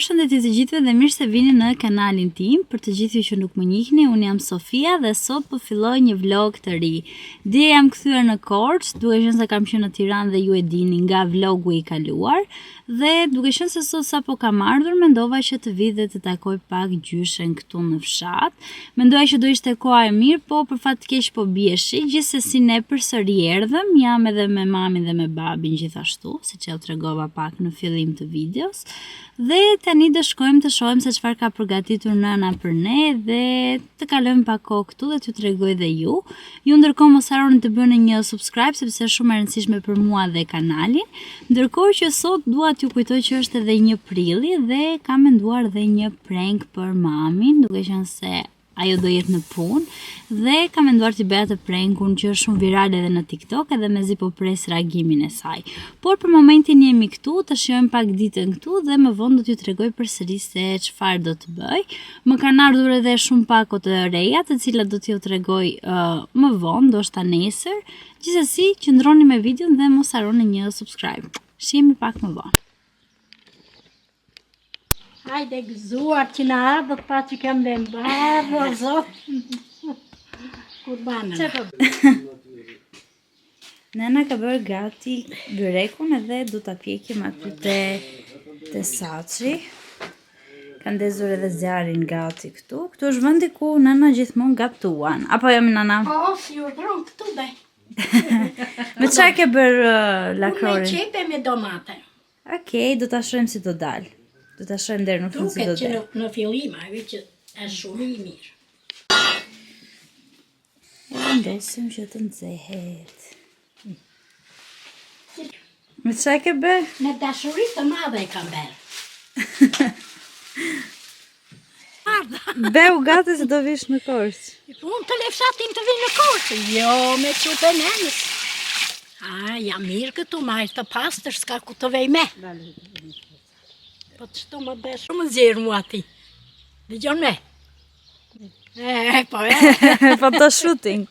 Përshëndetje të gjithëve dhe mirë se vini në kanalin tim. Për të gjithë që nuk më njihni, unë jam Sofia dhe sot po filloj një vlog të ri. Dje jam kthyer në Korçë, duke qenë se kam qenë në Tiranë dhe ju e dini nga vlogu i kaluar, dhe duke qenë se sot sapo kam ardhur, mendova që të vi dhe të takoj pak gjyshen këtu në fshat. Mendoja që do ishte koha e mirë, po për fat të keq po bieshi, gjithsesi ne përsëri erdhëm, jam edhe me mamin dhe me babin gjithashtu, siç ja u tregova pak në fillim të videos. Dhe tani do shkojmë të shohim se çfarë ka përgatitur nëna për ne dhe të kalojmë pak kohë këtu dhe t'ju tregoj dhe ju. Ju ndërkohë mos harroni të bëni një subscribe sepse është shumë e rëndësishme për mua dhe kanalin. Ndërkohë që sot dua t'ju kujtoj që është edhe 1 prilli dhe kam menduar dhe një prank për mamin, duke qenë se ajo do jetë në punë dhe kam menduar t'i bëja të prankun që është shumë viral edhe në TikTok edhe mezi po pres reagimin e saj. Por për momentin jemi këtu, të shijojmë pak ditën këtu dhe më vonë do t'ju tregoj përsëri se çfarë do të bëj. Më kanë ardhur edhe shumë pako të reja, të cilat do t'ju tregoj më vonë, ndoshta nesër. Gjithsesi, qëndroni me videon dhe mos harroni një subscribe. Shihemi pak më vonë. Hajde gëzuar që në ardhët pa që kem dhe mbarë, o zot. Kurbanën. Nena ka bërë gati byrekun edhe du ta pjekim aty te saçi. Ka ndezur edhe zjarin gati këtu. Këtu është vendi ku nena gjithmonë gatuan. Apo jo nana? Po, si urdhron këtu be. Me çfarë ke bërë lakrorin? Me qepe me domate. Okej, do ta shohim si do dalë. Do ta shohim deri në fund si do Duket që dalë. në fillim, ajo që është shumë i mirë. E ndosim që të nxehet. Me çfarë ke bërë? Me dashuri të madhe e kam bërë. Beu gati se do vish në Korçë. Unë të lefshatim të vinë në Korçë. Jo, me qupe nenës. Jam mirë këtu, ma është të pastër, s'ka ku të vej me. Po të shto më bësh shumë zirë mua ti. Dhe gjonë me. Photo shooting.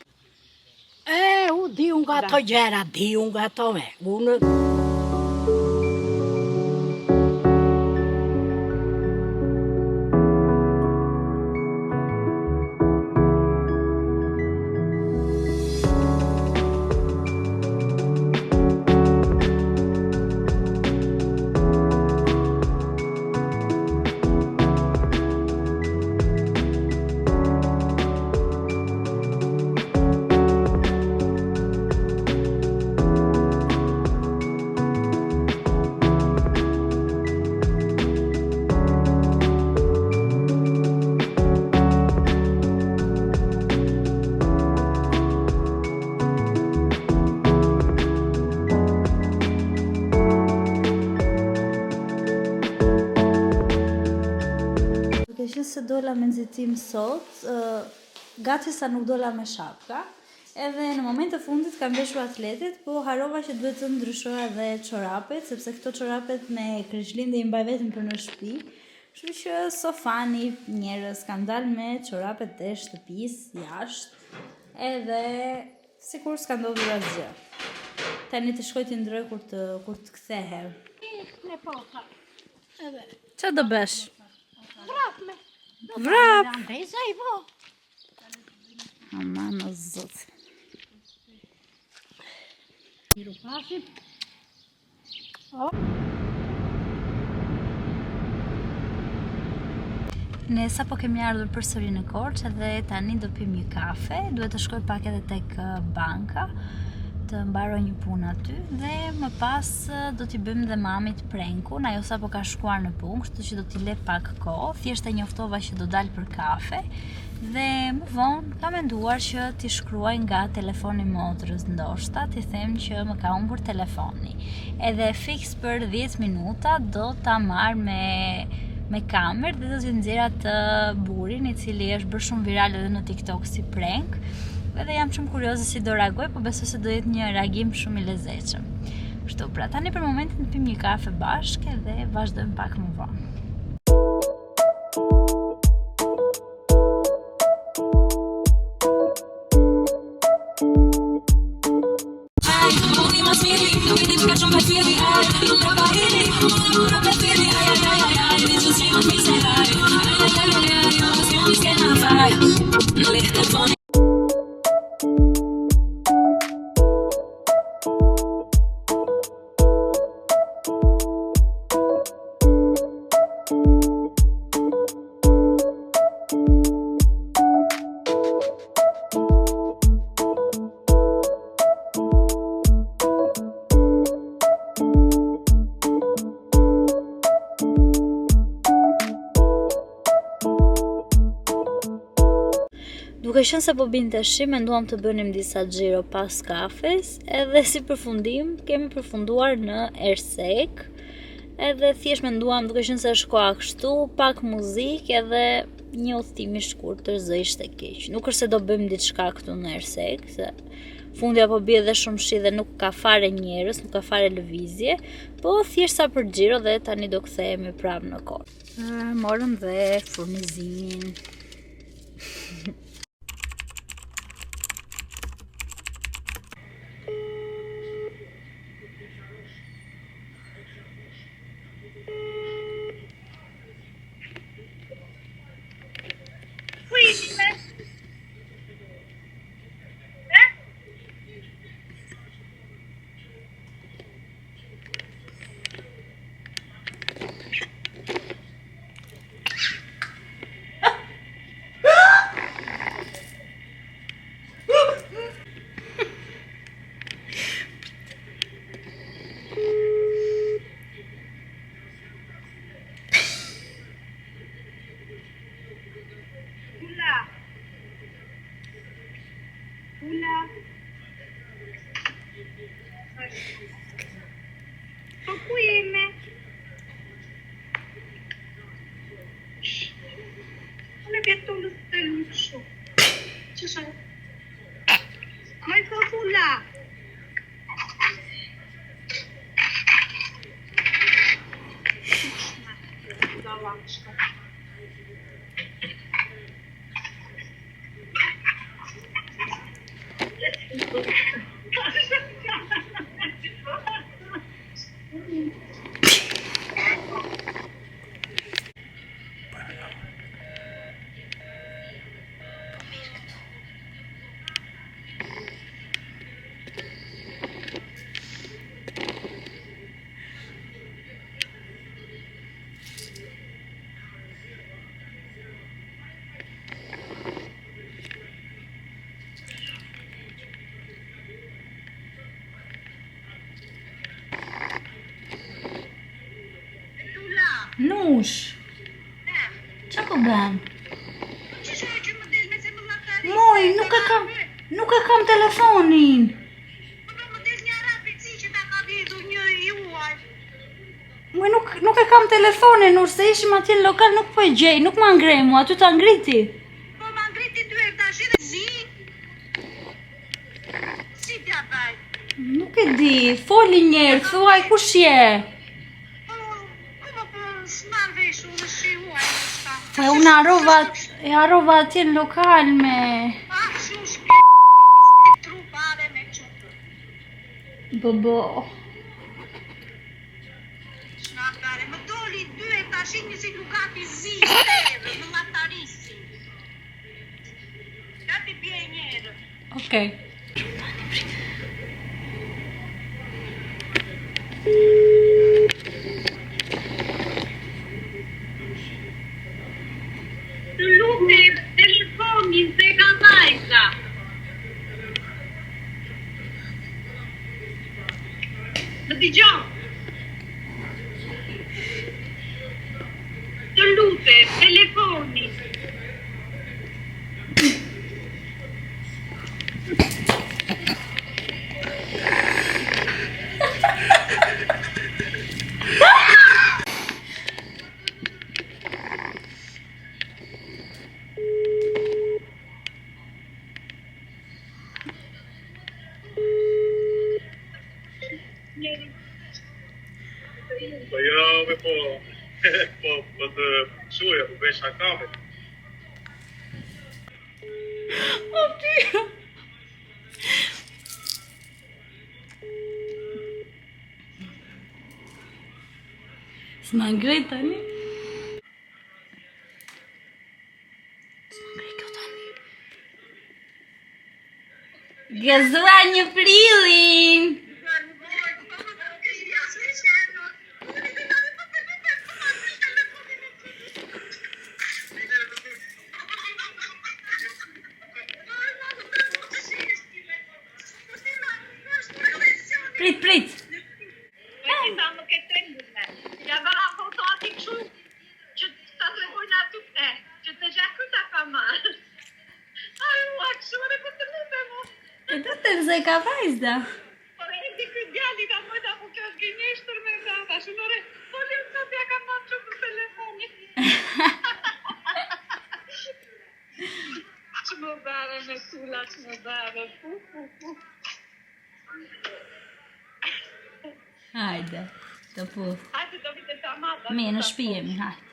U di unë nga to gjera, di unë nga to me. Unë... Që se dola me nxitim sot, gati sa nuk dola me shapka, edhe në moment të fundit kam veshur atletit, po harova që duhet të ndryshoja dhe çorapet, sepse këto çorapet me Krishtlindje i mbaj vetëm për në shtëpi, kështu që sofani njerëz kanë dalë me çorapet e shtëpisë jashtë, edhe sikur s'ka ndodhur asgjë. Tani të shkoj t'i ndroj kur të kthehem. Me pota. Edhe. Çfarë do bësh? Vrap me. Vrap! Andeza i vo. Aman o zot. Miru pasim. Ne sapo kemi ardhur përsëri në Korçë dhe tani do pim një kafe. Duhet të shkoj pak edhe tek banka të mbaroj një punë aty dhe më pas do t'i bëjmë dhe mamit prankun. Ajo sapo ka shkuar në punë, kështu që do t'i le pak kohë. Thjesht e njoftova që do dal për kafe dhe më vonë kam menduar që t'i shkruaj nga telefoni motrës, ndoshta t'i them që më ka humbur telefoni. Edhe fiks për 10 minuta do ta marr me kamerë dhe do t'i nxjerr atë burin i cili është bërë shumë viral edhe në TikTok si prank. Edhe jam shumë kurioze si do reagoj, po besoj se do jetë një reagim shumë i lezetshëm. Kështu, pra tani për momentin pim një kafe bashkë dhe vazhdojmë pak më vonë. Feeling, Duke qenë se po binte shi, menduam të bënim disa xhiro pas kafes, edhe si përfundim kemi përfunduar në Ersek. Edhe thjesht menduam, duke qenë se është koha kështu, pak muzikë edhe një udhëtim i shkurtër zë ishte keq. Nuk është se do bëjmë diçka këtu në Ersek, se fundi apo bie dhe shumë shi dhe nuk ka fare njerëz, nuk ka fare lëvizje, po thjesht sa për xhiro dhe tani do kthehemi prapë në kohë. Morëm dhe furnizimin. Po ku jeme? Unë e këtë të të lutë shumë. Qësha? Ma i ka fula. Nush, qa po bën? Qësha që më del me se më latari? Moj, nuk e kam telefonin. Po më del një rapici që ta ka vjetur një juaj. Moj, nuk e kam telefonin, Nush, se ishim atje në lokal, nuk po e gjej, nuk ma ngremu, aty ta ngriti. Po ma ngriti dyert tash edhe zi. Si t'ja baj? Nuk e di, foli njerë, thuaj kush je. S'man veshu në shiuaj në shta. Pa unë harova atje në lokal me... Ah, shumë shke trupave me qupë. Bobo. Shnatare, më doli dyert tash një si lukati zi tërë, më latarisi. Gati bje njerë. Okej. Të lutem, telefonin se ka vajza. Më dëgjon. Të lutem, telefonin. Po jo, po të shuja, po bëj shakame. O ty. S'ma ngrej tani. Gëzua një prillin. Prit. Sa më ke trembur. Ja bëra foto ati kështu që ta tregojnë aty që të gjakuta ka marrë. Ai Vajzda, vajzda. Po e di ky djali ka më ta kjo është gënjeshtër me ta. Shunore, po le të ja kam marrë në telefonin. Ç'më bëre me sula, ç'më bëre. Hajde, të pu. Hajde do vite të amata. Me në shtëpi jemi, hajde.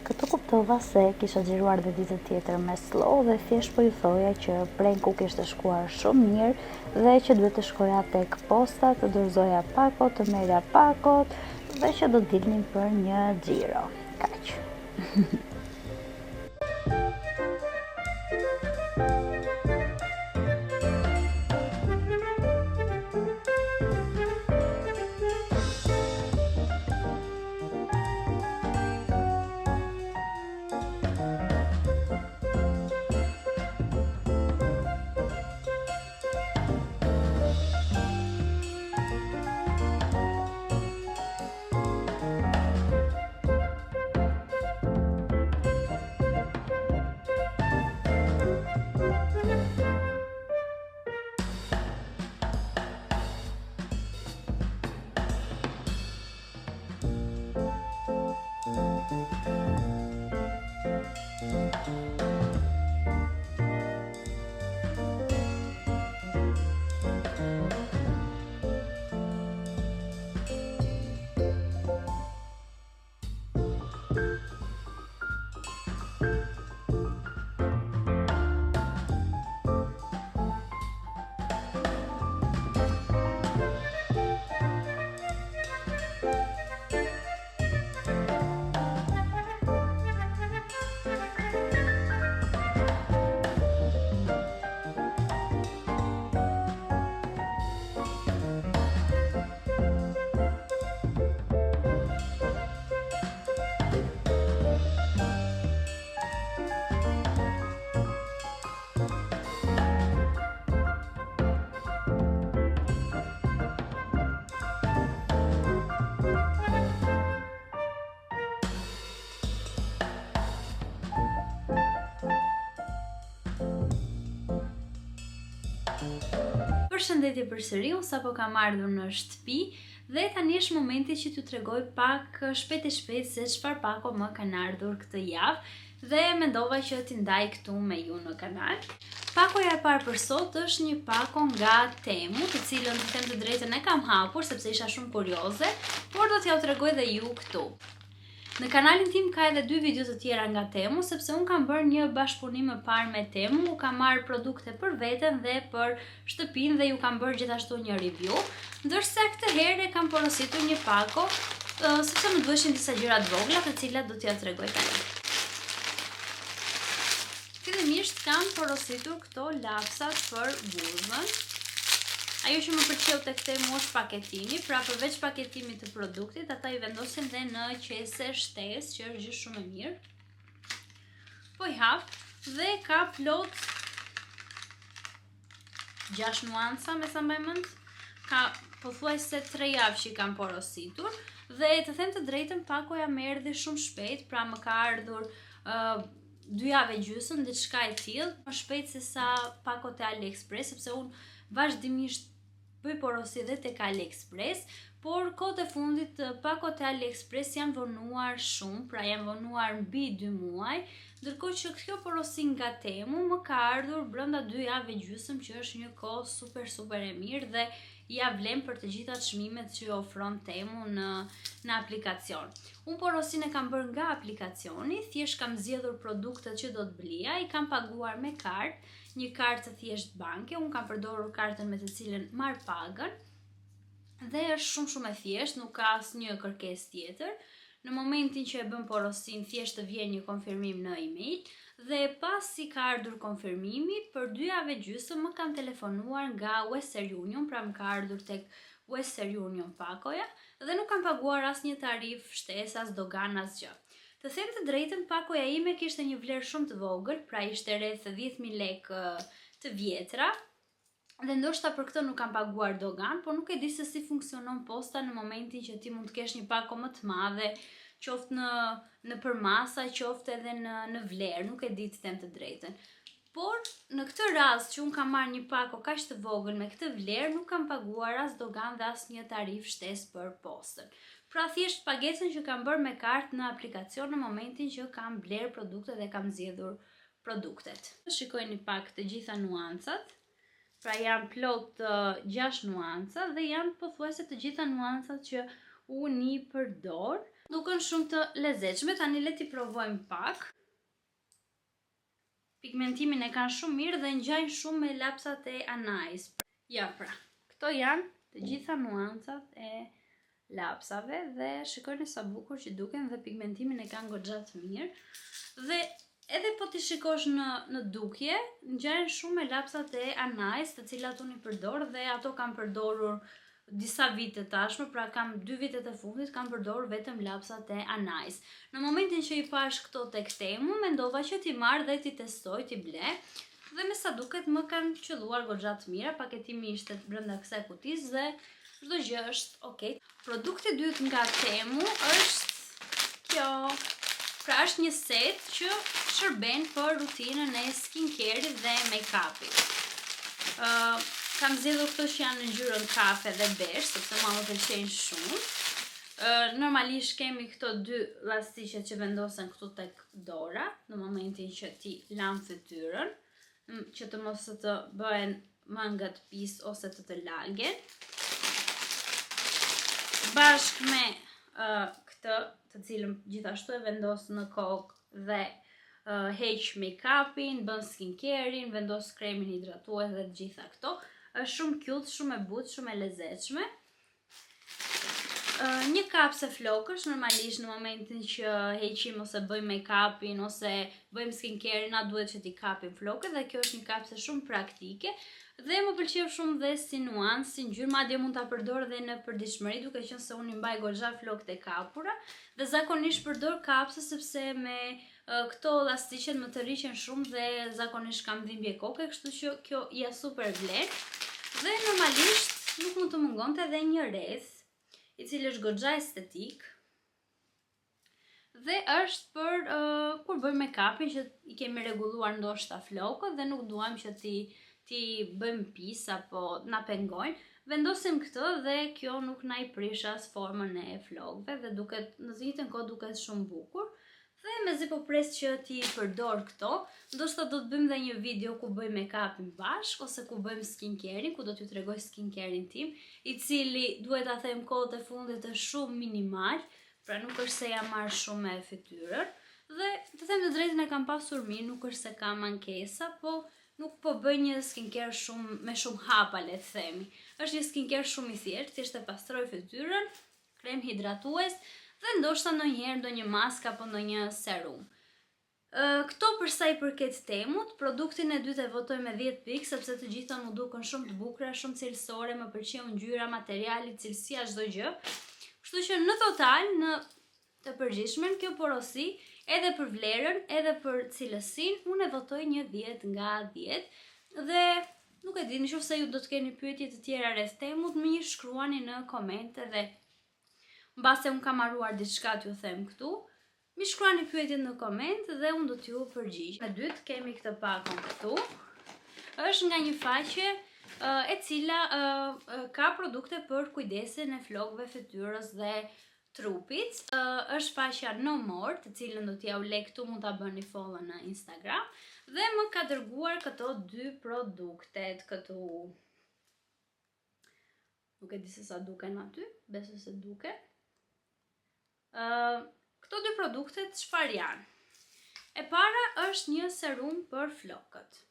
Këtu kuptova se kisha xhiruar dhe ditë tjetër me slow dhe thjesht po ju thoja që prenku kishte shkuar shumë mirë dhe që duhet të shkoja tek posta, të dorëzoja pakot, të merja pakot dhe që do dilnim për një xhiro. Kaq. Përshëndetje përsëri, unë sapo kam ardhur në shtëpi dhe tani është momenti që t'ju tregoj pak shpejt se çfarë pako më kanë ardhur këtë javë dhe mendova që t'i ndaj këtu me ju në kanal. Pakoja e parë për sot është një pako nga Temu, të cilën të them të drejtën e kam hapur sepse isha shumë kurioze, por do t'ja u tregoj dhe ju këtu. Në kanalin tim ka edhe 2 video të tjera nga Temu, sepse unë kam bërë një bashkëpunim më parë me Temu, kam marrë produkte për veten dhe për shtëpinë dhe ju kam bërë gjithashtu një review, ndërsa këtë herë kam porositur një pako, sepse më duheshin disa gjëra të vogla, të cilat do t'ja tregoj tani. Fillimisht kam porositur këto lapsat për buzën. Ajo që më pëlqeu tek Temu është paketimi, pra përveç paketimit të produktit, ata i vendosin dhe në qese shtesë, që është gjë shumë e mirë. Po i hap dhe ka plot 6 nuanca, me sa mbaj mend. Ka pothuajse 3 javë që i kam porositur dhe të them të drejtën pakoja më erdhi shumë shpejt, pra më ka ardhur 2 javë gjysmë, diçka e tillë, më shpejt se sa pakot e AliExpress, sepse unë vazhdimisht bëj porosi dhe tek AliExpress, por kohët e fundit pakot e AliExpress janë vonuar shumë, pra janë vonuar mbi 2 muaj, ndërkohë që kjo porosi nga Temu më ka ardhur brenda 2 javë gjysmë, që është një kohë super e mirë dhe ja vlen për të gjitha çmimet që ofron Temu në aplikacion. Unë porosin e kam bërë nga aplikacioni, thjesht kam zgjedhur produktet që do të blija, i kam paguar me kartë, një kartë të thjesht banke, unë kam përdorur kartën me të cilën marr pagën dhe është shumë e thjesht, nuk ka asnjë kërkesë tjetër. Në momentin që e bën porosin, thjesht të vjen një konfirmim në email dhe pasi ka ardhur konfirmimi, për 2 javë gjysmë më kanë telefonuar nga Western Union, pra më ka ardhur tek Western Union pakoja dhe nuk kam paguar asnjë tarif, shtesë, as dogan, asgjë. Të them të drejtën, pakoja ime kishte një vlerë shumë të vogël, pra ishte rreth 10.000 lekë të vjetra, Dhe ndoshta për këtë nuk kam paguar dogan, por nuk e di se si funksionon posta në momentin që ti mund të kesh një pako më të madhe, qoftë në përmasa, qoftë edhe në vlerë, nuk e di të them të drejtën. Por në këtë rast që unë kam marrë një pako kaq të vogël me këtë vlerë, nuk kam paguar as dogan dhe as një tarif shtesë për postën. Pra thjesht pagesën që kam bërë me kartë në aplikacion në momentin që kam blerë produkte dhe kam zgjedhur produktet. Shikojeni pak të gjitha nuancat. Pra janë plot 6 nuanca dhe janë pothuajse të gjitha nuancat që unë i përdor. Duken shumë të lezetshme, tani le t'i provojmë pak. Pigmentimin e kanë shumë mirë dhe ngjajnë shumë me lapsat e Anais. Ja pra, këto janë të gjitha nuancat e lapsave dhe shikojni sa bukur që duken dhe pigmentimin e kanë goxha të mirë. Dhe edhe po t'i shikosh në dukje, ngjajnë shumë me lapsat e Anais, të cilat unë i përdor dhe ato kam përdorur disa vite tashmë, pra kam 2 vitet e fundit kam përdorur vetëm lapsat e Anais. Në momentin që i pash këto tek Temu, mendova që t'i marr dhe t'i testoj, t'i ble, dhe me sa duket më kanë qelluar goxha të mira, paketimi ishte brenda kësaj kutisë dhe çdo gjë është okay. Produkti i dytë nga Temu është kjo. Pra është një set që shërben për rutinën e skincare dhe make-upit. Kam zgjedhur këto që janë në ngjyrën kafe dhe bezh, sepse mua më pëlqejnë shumë. Normalisht kemi këto 2 llastiqet që vendosen këtu tek dora, në momentin që ti lan fytyrën, që të mos të bëhen mangat pis ose të lagën. Bashkë me këtë, të cilën gjithashtu e vendos në kokë dhe heq make-upin, bën skincare-in, vendos kremin hidratues dhe të gjitha këto. Është shumë cute, shumë e butë, shumë e lezetshme. Një kapse flokësh, normalisht në momentin që heqim ose bëjmë make-upin ose bëjmë skincare-in, na duhet që t'i kapim flokët dhe kjo është një kapse shumë praktike. Dhe më pëlqeu shumë dhe si nuancë, si ngjyrë, madje mund ta përdor edhe në përditshmëri, duke qenë se unë i mbaj goxha flokët e kapura dhe zakonisht përdor kapse sepse me këto llastiqet më të rriqen shumë dhe zakonisht kam dhimbje koke, kështu që kjo ja super vlen. Dhe normalisht nuk mund të mungonte edhe një rreth, i cili është goxha estetik. Dhe është për kur bëjmë make-upin që i kemi rregulluar ndoshta flokët dhe nuk duam që ti bëjmë pis apo na pengojnë, vendosim këtë dhe kjo nuk na i prish as formën e flokëve dhe duket në të njëjtën kohë duket shumë bukur. Dhe mezi po pres që ti përdor këto, ndoshta do të bëjmë dhe një video ku bëjmë make-upin bashk ose ku bëjmë skincare-in, ku do t'ju tregoj skincare-in tim, i cili duhet ta them kohët e fundit është shumë minimal, pra nuk është se jam marrë shumë me fytyrën dhe të them të drejtën e kam pasur mirë, nuk është se kam ankesa, po nuk po bëj një skincare me shumë hapa, le të themi. Është një skincare shumë i thjeshtë, thjesht e pastroj fytyrën, krem hidratues dhe ndoshta ndonjëherë ndonjë maskë apo ndonjë serum. Këto për sa i përket Temut, produktin e dytë e votoj me 10 pikë sepse të gjitha më duken shumë të bukura, shumë cilësore, më pëlqeu ngjyra, materiali, cilësia, çdo gjë. Kështu që në total, në të përgjithshmen, kjo porosi, edhe për vlerën, edhe për cilësinë, unë e votoj një 10 nga 10. Dhe nuk e di, nëse ju do të keni pyetje të tjera rreth Temut, më një shkruani në komente dhe mbase unë kam harruar diçka t'ju them këtu, mi shkruani pyetjet në koment dhe unë do t'ju përgjigj. Në dytë kemi këtë pakon këtu. Është nga një faqe e cila ka produkte për kujdesin e flokëve, fytyrës dhe trupit. Është faqja No More, të cilën do t'ja u lej këtu, mund ta bëni follow në Instagram dhe më ka dërguar këto 2 produktet këtu. Nuk e di se sa duken aty, besoj se duken. Këto 2 produktet çfarë janë? E para është një serum për flokët.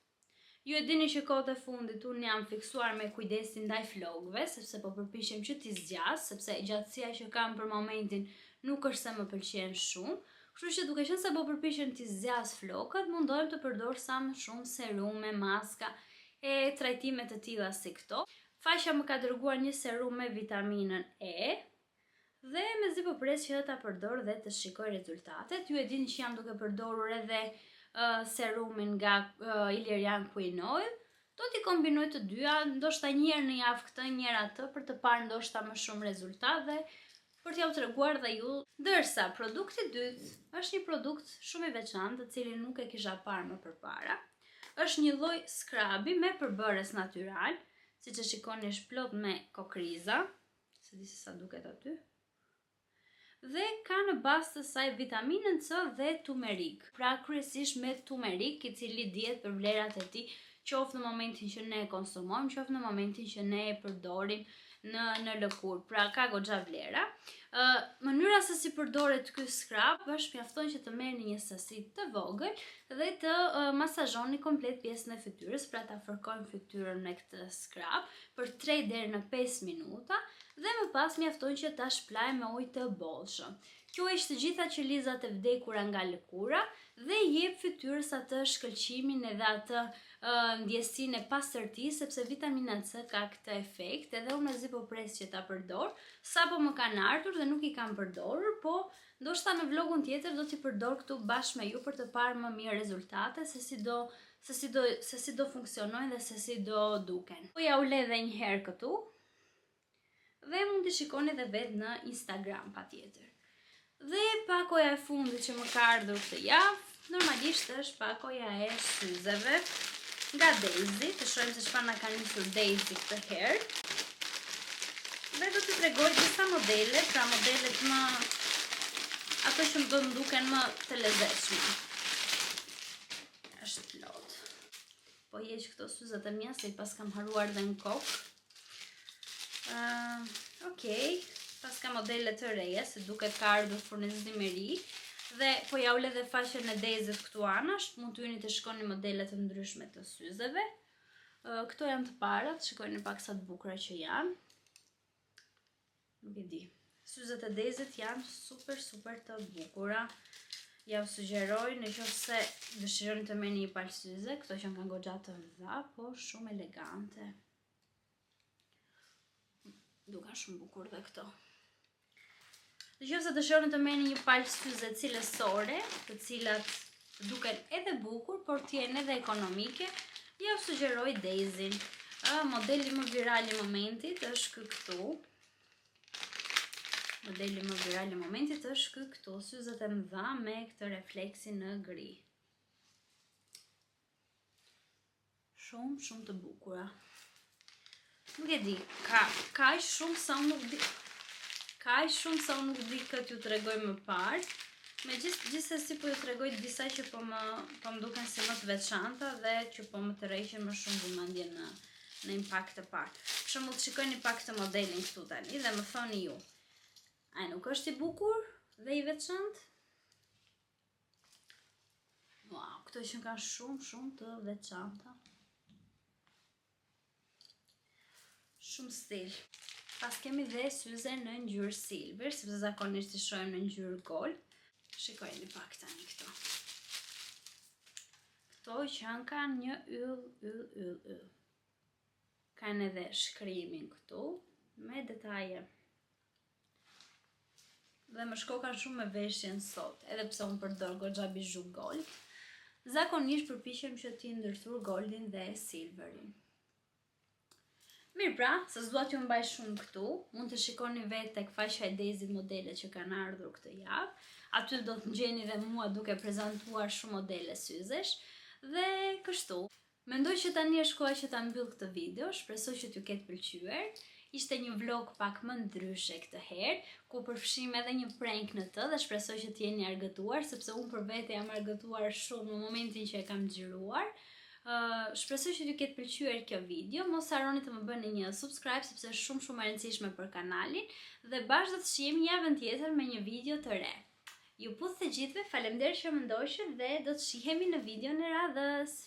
Ju e dini që kohët e fundit unë jam fiksuar me kujdesin ndaj flokëve, sepse po përpiqem që t'i zgjas, sepse gjatësia që kam për momentin nuk është se më pëlqen shumë. Kështu që duke qenë se po përpiqem t'i zgjas flokët, mundohem të përdor sa më shumë serume, maska e trajtime të tilla si këto. Faqja më ka dërguar një serum me vitaminën E. Dhe mezi po pres që ta përdor dhe të shikoj rezultatet. Ju e dini që jam duke përdorur edhe serumin nga Ilerian Queen Oil Do t'i kombinoj të dyja, ndoshta një herë në javë këtë, një herë atë, për të parë ndoshta më shumë rezultate, për t'ja u treguar dhe ju. Ndërsa produkti i dytë është një produkt shumë i veçantë, të cilin nuk e kisha parë më përpara. Është një lloj skrabi me përbërës natyral, siç e shikoni është plot me kokriza, se di se sa duket aty. Dhe ka në bazë të saj vitaminën C dhe turmerik. Pra kryesisht me turmerik, i cili dihet për vlerat e tij, qoftë në momentin që ne e konsumojmë, qoftë në momentin që ne e përdorim në lëkurë. Pra ka goxha vlera. Mënyra se si përdoret ky skrab është mjafton që të merrni një sasi të vogël dhe të masazhoni komplet pjesën e fytyrës, pra ta fërkojmë fytyrën me këtë skrab për 3 deri në 5 minuta dhe më pas mjafton që ta shplajmë me ujë të bollshëm. Quhesh të gjitha qelizat e vdekura nga lëkura dhe jep fytyrës atë shkëlqimin edhe atë ndjesinë e pastërtisë, sepse vitamina C ka këtë efekt, edhe unë zi po pres që ta përdor, sapo më kanë ardhur dhe nuk i kam përdorur, po ndoshta në vlogun tjetër do t'i përdor këtu bashkë me ju për të parë më mirë rezultate, se si do funksionojnë dhe se si do duken. Po ja u le edhe një herë këtu dhe mund t'i shikoni edhe vetë në Instagram patjetër. Dhe pakoja e fundit që më ka ardhur këtë javë, normalisht është pakoja e syzeve nga Daisy. Të shohim se çfarë na ka nisur Daisy këtë herë. Dhe do t'ju tregoj disa modele, pra modelet më ato që do më duken më të lezetshme. Është plot. Po heq këto syzat e mia se i pas kam haruar dhe në kokë. Okej. Pas ka modele të reja, se duket ka ardhur furnizim i ri. Dhe po ja u le dhe faqen e Daisy këtu anash, mund të jeni të shikoni modele të ndryshme të syzeve. Këto janë të parat, shikoni pak sa të bukura që janë. Nuk e di. Syzet e Daisyt janë super të bukura. Ja u sugjeroj nëse dëshironi të merrni një palë syze, këto që kanë goxha të mëdha, po shumë elegante. Duka shumë bukur dhe këto. Nëse dëshironi të merrni një palë syze cilësore, të cilat duken edhe bukur, por të jenë edhe ekonomike, ja u sugjeroj Daisy. Modeli më viral i momentit është këtu. Modeli më viral i momentit është këtu, syzet e mëdha me këtë refleksin në gri. Shumë të bukura. Nuk e di, ka shumë sa unë nuk di. Ka shumë sa unë nuk di këtë ju tregoj më parë. Gjithsesi po ju tregoj disa që po më duken si më të veçanta dhe që po më tërheqin më shumë vëmendje në impakt të parë. Për shembull, shikoni pak këtë modelin këtu tani dhe më thoni ju. Ai nuk është i bukur dhe i veçantë? Wow, këto që kanë shumë të veçanta. Shumë stil. Pas kemi dhe syze në ngjyrë silver, sepse zakonisht i shohim në ngjyrë gold. Shikojeni pak tani këto. Këto që kanë një yll. Kanë edhe shkrimin këtu, me detaje. Dhe më shkokan shumë me veshjen sot, edhe pse unë përdor goxha bizhu gold. Zakonisht përpiqem që t'i ndërthur goldin dhe silverin. Mirë pra, se s'dua t'ju mbaj shumë këtu, mund të shikoni vetë tek faqja e Daisy modelet që kanë ardhur këtë javë. Aty do të gjeni dhe mua duke prezantuar shumë modele syzesh. Dhe kështu. Mendoj që tani është koha që ta mbyll këtë video, shpresoj që t'ju ketë pëlqyer. Ishte një vlog pak më ndryshe këtë herë, ku përfshim edhe një prank në të dhe shpresoj që t'jeni argëtuar, sepse unë për vete jam argëtuar shumë në momentin që e kam xhiruar. Shpresoj që t'ju ketë pëlqyer kjo video, mos harroni të më bëni një subscribe sepse është shumë e rëndësishme për kanalin dhe bashkë do të shihemi javën tjetër me një video të re. Ju puth të gjithëve, faleminderit që më ndoqët dhe do të shihemi në videon e radhës.